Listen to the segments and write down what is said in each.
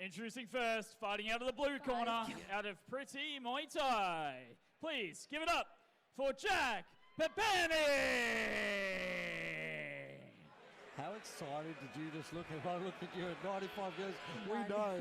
Introducing first, fighting out of the blue corner, out of Pretty Muay Thai. Please give it up for Jack Pepene. How excited did you just look at? I looked at you at 95 years. We know.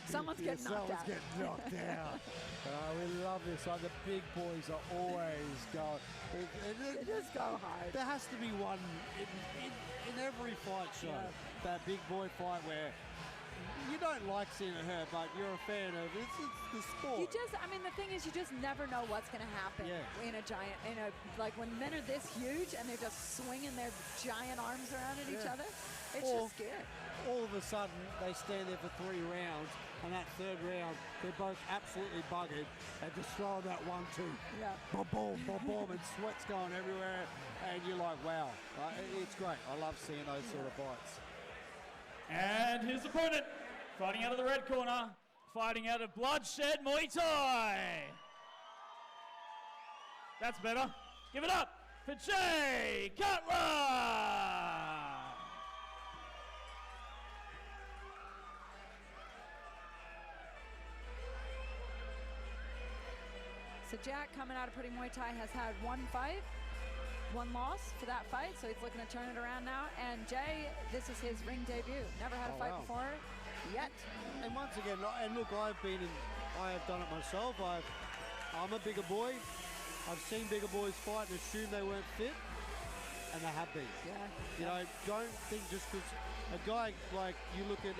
Someone's getting knocked out. Someone's getting knocked out. We love this. Like the big boys are always going. They just go hard. There has to be one in every fight show. Yeah. That big boy fight where you don't like seeing it hurt, but you're a fan of it. It's the sport. The thing is, you just never know what's going to happen in a giant, like when men are this huge and they're just swinging their giant arms around at each other. It's just scary. All of a sudden, they stand there for 3 rounds, and that 3rd round, they're both absolutely buggered and just throwing that 1-2. Yeah. Boom, boom, boom, boom, and sweat's going everywhere, and you're like, wow. It's great. I love seeing those sort of fights. And his opponent, fighting out of the red corner, fighting out of Bloodshed Muay Thai. That's better. Give it up for Jay Cutler. So Jack, coming out of Pretty Muay Thai, has had 1 fight. 1 loss for that fight, so he's looking to turn it around now. And Jay, this is his ring debut. Never had a fight before yet. And once again, and look, I have done it myself. I'm a bigger boy. I've seen bigger boys fight and assume they weren't fit, and they have been. Yeah. You know, don't think just because a guy like you look at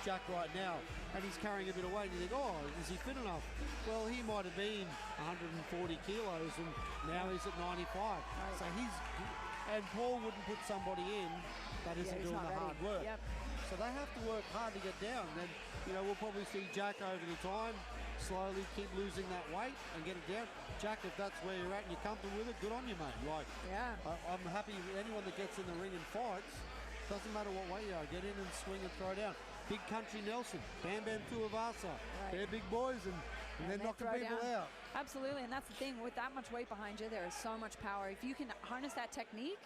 Jack right now, and he's carrying a bit of weight, and you think, oh, is he fit enough? Well, he might have been 140 kilos, and now he's at 95. Right. So and Paul wouldn't put somebody in that isn't doing the hard work. Yep. So they have to work hard to get down. And then, we'll probably see Jack over the time slowly keep losing that weight and get it down. Jack, if that's where you're at and you're comfortable with it, good on you, mate. I'm happy with anyone that gets in the ring and fights. Doesn't matter what weight you are. Get in and swing and throw down. Big Country Nelson, Bam Bam Tuivasa. Right. They're big boys and they're knocking people out. Absolutely, and that's the thing. With that much weight behind you, there is so much power. If you can harness that technique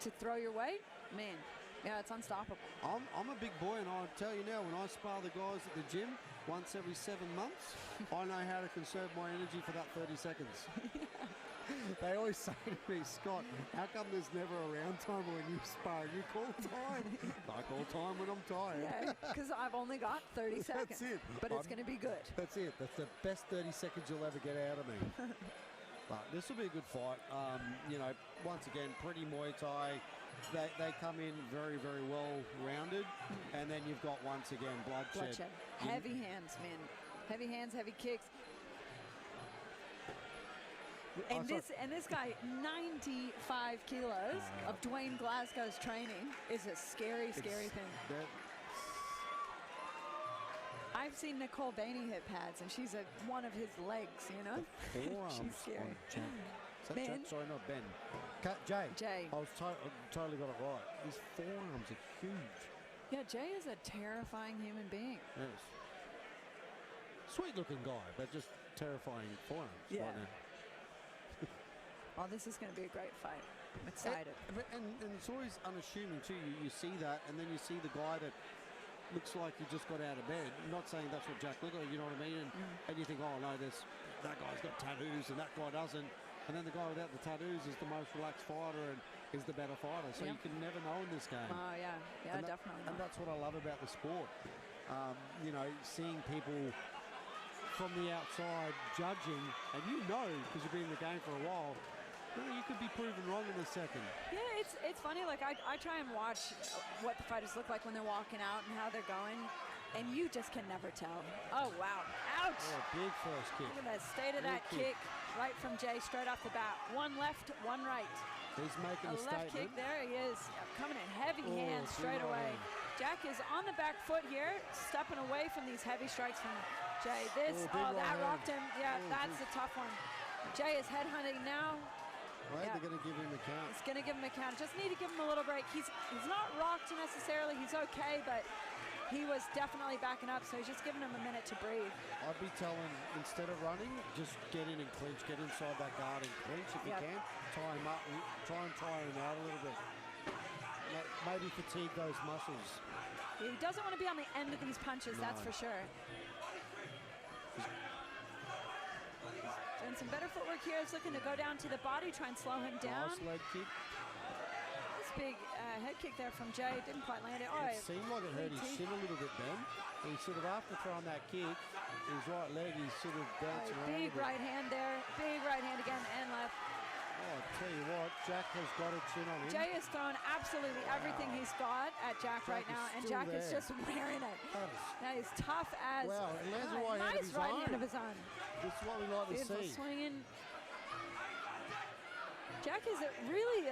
to throw your weight, man, it's unstoppable. I'm a big boy, and I'll tell you now, when I spar the guys at the gym once every 7 months, I know how to conserve my energy for that 30 seconds. They always say to me, Scott, how come there's never a round time when you spar? You call time. I call time when I'm tired. Yeah, because I've only got 30 seconds. That's it. But it's going to be good. That's it. That's the best 30 seconds you'll ever get out of me. But this will be a good fight. Once again, Pretty Muay Thai. They come in very, very well rounded. And then you've got, once again, Bloodshed. Heavy hands, man. Heavy hands, heavy kicks. And this guy, 95 kilos of Dwayne Glasgow's training is a scary thing. I've seen Nicole Bainey hit pads, and she's one of his legs, Forearms. She's scary. Is that Ben? Sorry, not Ben. Jay. I was totally got it right. His forearms are huge. Yeah, Jay is a terrifying human being. Yes. Sweet-looking guy, but just terrifying forearms right now. Well, this is going to be a great fight. I'm excited. And it's always unassuming, too. You see that, and then you see the guy that looks like he just got out of bed. I'm not saying that's what Jack looked like, you know what I mean? And you think, oh, no, that guy's got tattoos and that guy doesn't. And then the guy without the tattoos is the most relaxed fighter and is the better fighter. So you can never know in this game. Oh, yeah. Yeah, definitely. And that's what I love about the sport. Seeing people from the outside judging, and because you've been in the game for a while, you could be proven wrong in a second. Yeah, it's funny. Like, I try and watch what the fighters look like when they're walking out and how they're going, and you just can never tell. Oh, wow. Ouch. Oh, big first kick. Look at that state of that kick right from Jay straight off the bat. One left, one right. He's making a left kick. There he is. Coming in heavy hands straight away. Jack is on the back foot here, stepping away from these heavy strikes from Jay. That rocked him. Yeah, that's a tough one. Jay is headhunting now. Right, they're going to give him a count. He's going to give him a count. Just need to give him a little break. He's not rocked necessarily. He's okay, but he was definitely backing up, so he's just giving him a minute to breathe. I'd be telling, instead of running, just get in and clinch. Get inside that guard and clinch if you can. Tie him up. Try and tire him out a little bit. Maybe fatigue those muscles. He doesn't want to be on the end of these punches, that's for sure. Doing some better footwork here. He's looking to go down to the body, try and slow him down. Nice leg kick. This big head kick there from Jay. Didn't quite land it. Oh, It seemed like it hurt his shin a little bit then. He sort of, after throwing that kick, his right leg, he's sort of bouncing around. Big right hand there. Big right hand again and left. Oh, I tell you what, Jack has got a chin on him. Jay has thrown absolutely everything he's got at Jack right now, and Jack is just wearing it. That is tough as. Wow, it lands a right nice right hand of his own. This is what we like to see. Swinging. Jack is really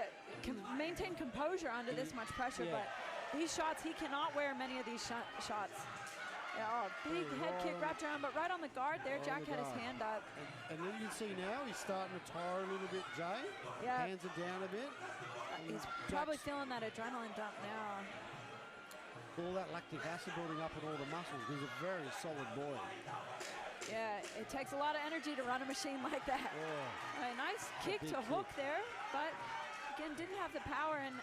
maintain composure under this much pressure, but these shots, he cannot wear many of these shots. Yeah, oh, big head kick wrapped around, but right on the guard there, Jack had his hand up. And then you can see now he's starting to tire a little bit, Jay. Yeah. Hands are down a bit. He's probably feeling that adrenaline dump now. All that lactic acid building up in all the muscles. He's a very solid boy. Yeah, it takes a lot of energy to run a machine like that. Yeah. A nice kick to hook there, but again, didn't have the power. And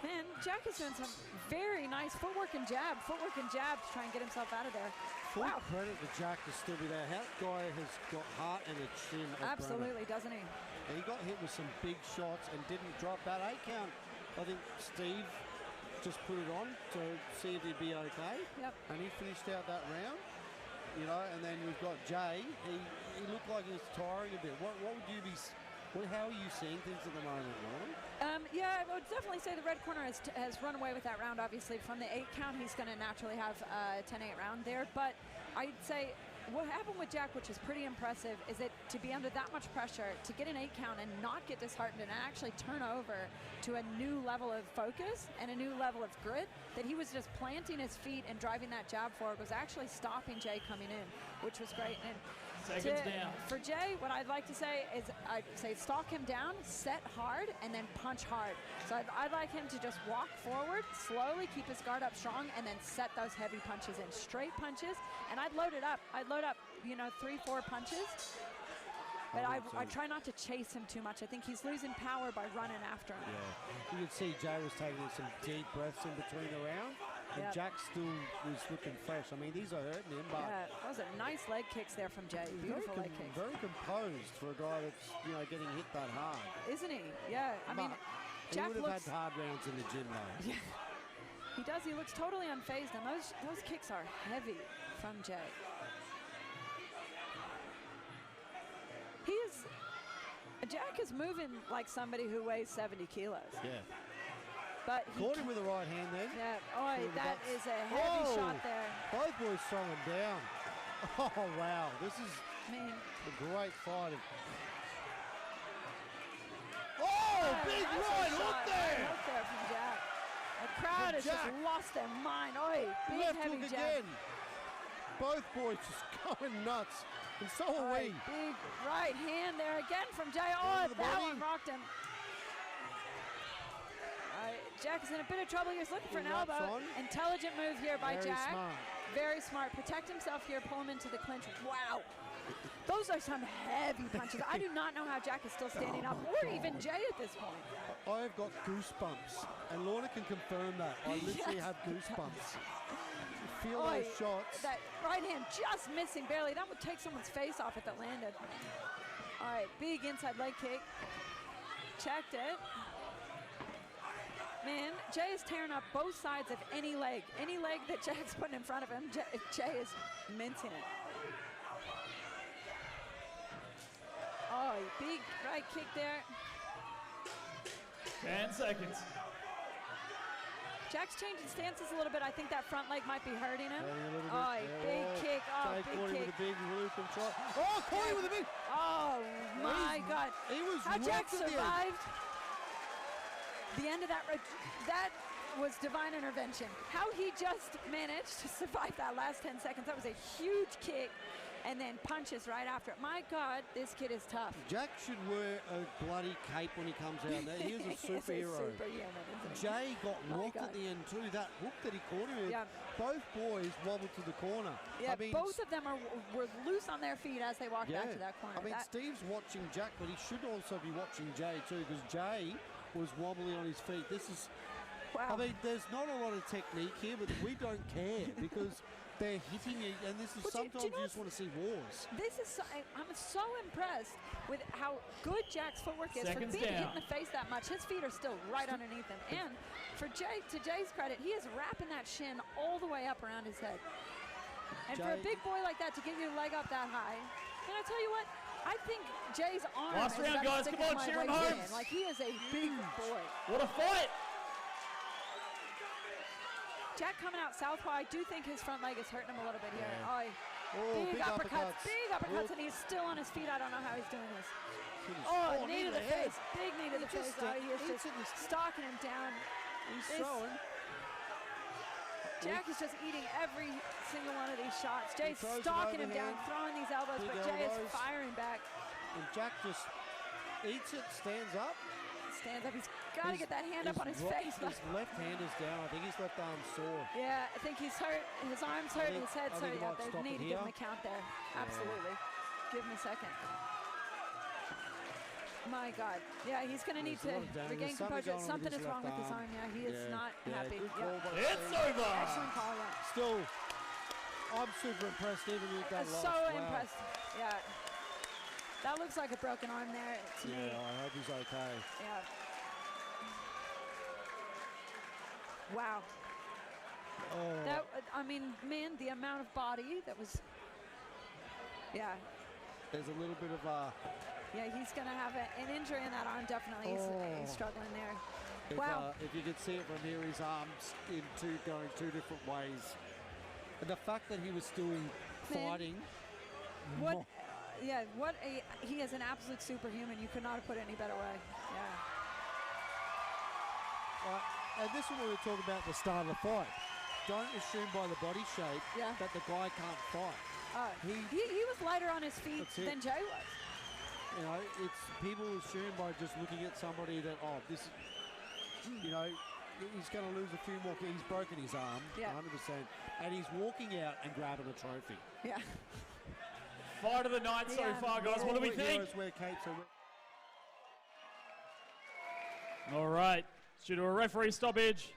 man, Jack is doing some very nice footwork and jab to try and get himself out of there. Full credit to Jack to still be there. That guy has got heart and a chin. Absolutely, doesn't he? And he got hit with some big shots and didn't drop that 8 count. I think Steve just put it on to see if he'd be okay. Yep. And he finished out that round. You know, and then we've got Jay. He looked like he was tiring a bit. What would you be? How are you seeing things at the moment, Lauren? Yeah, I would definitely say the red corner has run away with that round. Obviously, from the 8 count, he's going to naturally have a 10-8 round there. But I'd say what happened with Jack, which is pretty impressive, is that to be under that much pressure, to get an 8 count and not get disheartened and actually turn over to a new level of focus and a new level of grit, that he was just planting his feet and driving that jab forward, was actually stopping Jay coming in, which was great. And seconds down. For Jay, what I'd like to say is I'd say stalk him down, set hard, and then punch hard. So I'd like him to just walk forward, slowly keep his guard up strong, and then set those heavy punches in, straight punches. And I'd load it up. I'd load up, 3-4 punches. But I try not to chase him too much. I think he's losing power by running after him. Yeah. You can see Jay was taking some deep breaths in between the round. And Jack still was looking fresh. I mean, these are hurting him, but... Yeah, those are nice leg kicks there from Jay. Beautiful leg kicks. Very composed for a guy that's, getting hit that hard. Isn't he? Yeah, I mean, Jack he would have had hard rounds in the gym, though. Yeah, he does. He looks totally unfazed, and those kicks are heavy from Jay. Jack is moving like somebody who weighs 70 kilos. Yeah. But caught him with the right hand then. Yeah. Oh, that is a heavy shot there. Both boys throwing him down. Oh, wow. This is a great fight. Oh, big right hook there. Right hook there from Jack. The crowd has just lost their mind. Oi, big left heavy hook Jack. again. Both boys just going nuts. And so are we. Big right hand there again from Jay. Oh, that one rocked him. Jack is in a bit of trouble. He was looking for an elbow. Intelligent move here by Jack. Smart. Very smart. Protect himself here. Pull him into the clinch. Wow. Those are some heavy punches. I do not know how Jack is still standing up, or even Jay at this point. I have got goosebumps, and Lorna can confirm that. I literally have goosebumps. Feel those shots. That right hand just missing barely. That would take someone's face off if it landed. All right, big inside leg kick. Checked it. Man, Jay is tearing up both sides of any leg. Any leg that Jack's putting in front of him, Jay is mincing it. Oh, big right kick there. 10 seconds. Jack's changing stances a little bit. I think that front leg might be hurting him. Oh, big kick. Oh, Jay big kick. With a big loop and try. Oh, caught him with a big. Oh, my God. He was how Jack survived the end of that. That was divine intervention. How he just managed to survive that last 10 seconds. That was a huge kick. And then punches right after it. My God, this kid is tough. Jack should wear a bloody cape when he comes out there. He is a superhero. Jay got rocked at the end too. That hook that he caught him with. Yeah. Both boys wobbled to the corner. Yeah, both of them were loose on their feet as they walked out to that corner. I mean, Steve's watching Jack, but he should also be watching Jay too, because Jay was wobbly on his feet. This is Wow. I mean, there's not a lot of technique here, but we don't care because they're hitting you, and this is sometimes you just want to see wars. This is I'm so impressed with how good Jack's footwork is. Seconds for being hit down. in the face that much, his feet are still right underneath him. And for to Jay's credit, he is wrapping that shin all the way up around his head. And for a big boy like that to get your leg up that high, and I tell you what, I think Jay's arm Last is round, about guys. as thick Come as on, my cheer him waist home. in. Like, he is a big boy. What a fight! Jack coming out southpaw, I do think his front leg is hurting him a little bit here. Yeah. Oh, big uppercuts, and he's still on his feet. I don't know how he's doing this. Oh, knee to the face. Big knee to the face. Oh, he is just stalking him down. He's throwing. Jack is just eating every single one of these shots. Jay's throws stalking him overhand, down, throwing these elbows, big but Jay is elbows. firing back. And Jack just eats it, stands up. Stands up. He's got to get that hand up on his face. His left hand is down. I think his left arm's sore. Yeah, I think he's hurt. His arm's hurt, his head's hurt. Yeah, they stop need to it give him here. a count there. Absolutely. Give him a second. My God. Yeah, he's going to need to regain composure. Something is wrong with his arm. Yeah, he is not happy. Yeah. It's over! Excellent call, yeah. Still, I'm super impressed even with that loss. So Wow. impressed. Yeah. That looks like a broken arm there to me. Yeah, I hope he's okay. Yeah. Wow. Oh. That, I mean, man, the amount of body that was. Yeah. There's a little bit of Yeah, he's going to have an injury in that arm, definitely. He's struggling there. Wow. If you could see it from here, his arms going two different ways. And the fact that he was still fighting. What? He is an absolute superhuman. You could not have put it any better way. Yeah. And this is what we were talking about at the start of the fight. Don't assume by the body shape that the guy can't fight. He was lighter on his feet than Jay was. You know, it's people assume by just looking at somebody that, this, you know, he's going to lose a few more. He's broken his arm, 100%, and he's walking out and grabbing a trophy. Yeah. Fight of the night so far, guys. What do we think? All right. Due to a referee stoppage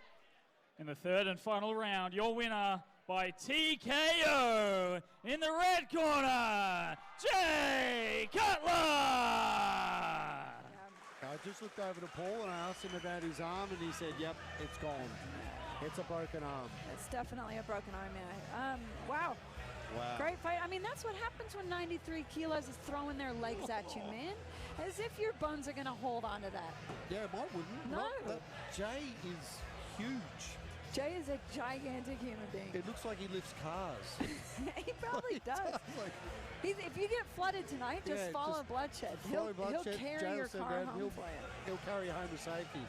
in the third and final round, your winner by TKO in the red corner, Jay Cutler! I just looked over to Paul and I asked him about his arm and he said, yep, it's gone. It's a broken arm. It's definitely a broken arm, yeah. Wow. Great fight. I mean, that's what happens when 93 kilos is throwing their legs at you, man. As if your bones are going to hold on to that. Yeah, mine wouldn't. No. Jay is huge. Jay is a gigantic human being. It looks like he lifts cars. He probably does. If you get flooded tonight, just follow Bloodshed. He'll carry your car home for you. He'll carry you home to safety.